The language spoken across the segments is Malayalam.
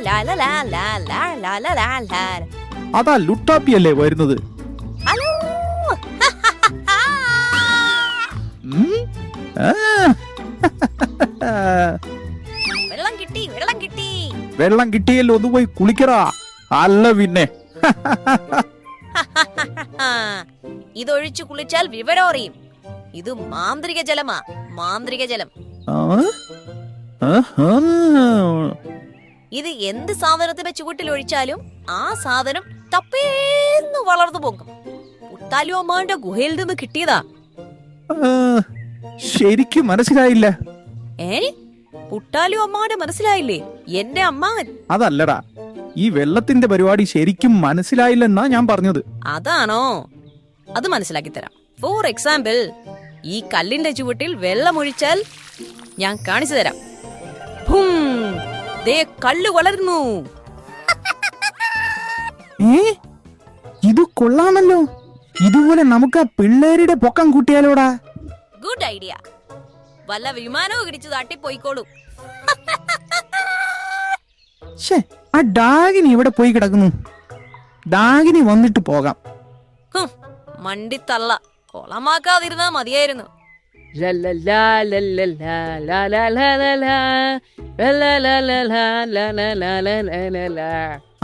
ലാ ലാ ലാ ലാ ലാ ലാ ലാ ലാ ലാ. അതാ ലുട്ടാപ്പിയല്ലേ വരുന്നത്? ഹലോ. വെള്ളം കിട്ടി, വെള്ളം കിട്ടി. വെള്ളം കിട്ടിയല്ലോ, ഒന്ന് പോയി കുളിക്കടാ. അല്ല പിന്നെ ഇതൊഴിച്ചു കുളിച്ചാൽ വിവരം അറിയും. ഇത് മാന്ത്രിക ജലമാ, മാന്ത്രിക ജലം. ഇത് എന്ത് സാധനത്തിന്റെ ചുവട്ടിൽ ഒഴിച്ചാലും ആ സാധനം തപ്പേന്ന് വളർന്നു പോകും. പുത്താലു അമ്മാന്റെ ഗുഹയിൽ നിന്ന് കിട്ടിയതാ. ശരിക്കും മനസ്സിലായില്ല. പുട്ടാലു അമ്മാന്റെ മനസ്സിലായില്ലേ? എന്റെ അമ്മാവൻ. അതല്ലടാ, ഈ വെള്ളത്തിന്റെ പരിപാടി ശരിക്കും മനസ്സിലായില്ലെന്നാ ഞാൻ പറഞ്ഞത്. അതാണോ? അത് മനസ്സിലാക്കി തരാം. ഫോർ എക്സാമ്പിൾ, ഈ കല്ലിന്റെ ചുവട്ടിൽ വെള്ളം ഒഴിച്ചാൽ ഞാൻ കാണിച്ചു തരാം. ദേ കല്ല് വളരുന്നു. ഇത് കൊള്ളാമല്ലോ. ഇതുപോലെ നമുക്ക് ആ പിള്ളേരുടെ പൊക്കം കൂട്ടിയാലോടാ. Good idea. വല്ല വിമാനവും ഇടിച്ചു തട്ടിപ്പോയിക്കോളൂ. ആ ഡാഗിനി എവിടെ പോയി കിടക്കുന്നു? ഡാഗിനി വന്നിട്ട് പോകാം. മണ്ടിത്തള്ള, കൊളമാക്കാതിരുന്നാ മതിയായിരുന്നു.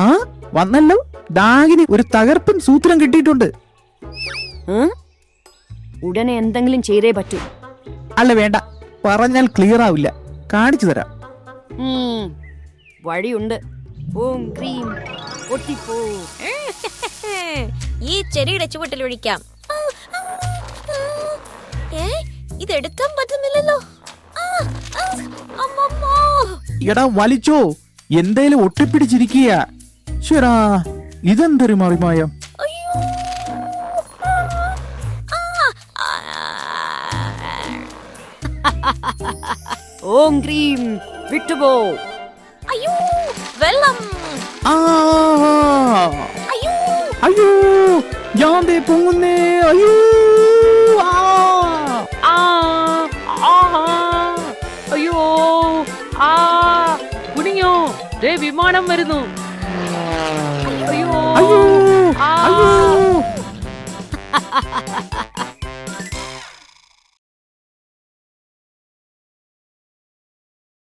ആ വന്നല്ലോ. ഡാഗിനി ഒരു തകർപ്പൻ സൂത്രം കിട്ടിയിട്ടുണ്ട്. ഉടനെ എന്തെങ്കിലും ചെയ്തേ പറ്റൂ. അല്ല വേണ്ട, പറഞ്ഞാൽ ക്ലിയർ ആവില്ല. കാണിച്ചു തരാം. വഴിയുണ്ട്. ഓം ക്രീം ഒട്ടിപ്പോ. ഈ ചെടിയുടെ ചുവട്ടിൽ ഒഴിക്കാം. ഇതെടുക്കാൻ പറ്റുന്നില്ലല്ലോ. എടാ വലിച്ചോ, എന്തേലും ഒട്ടിപ്പിടിച്ചിരിക്കുക. ശരാ, ഇതെന്തൊരു മറിമായം. ഓം ക്രീം വിട്ടുപോ. അയ്യോ വെള്ളം. അയ്യോ അയ്യോ, ഞാൻ ദേ പൊങ്ങുന്നേ. അയ്യോ അയ്യോ കുനിഞ്ഞോ, ദേ വിമാനം വരുന്നു. അയ്യോ അയ്യോ.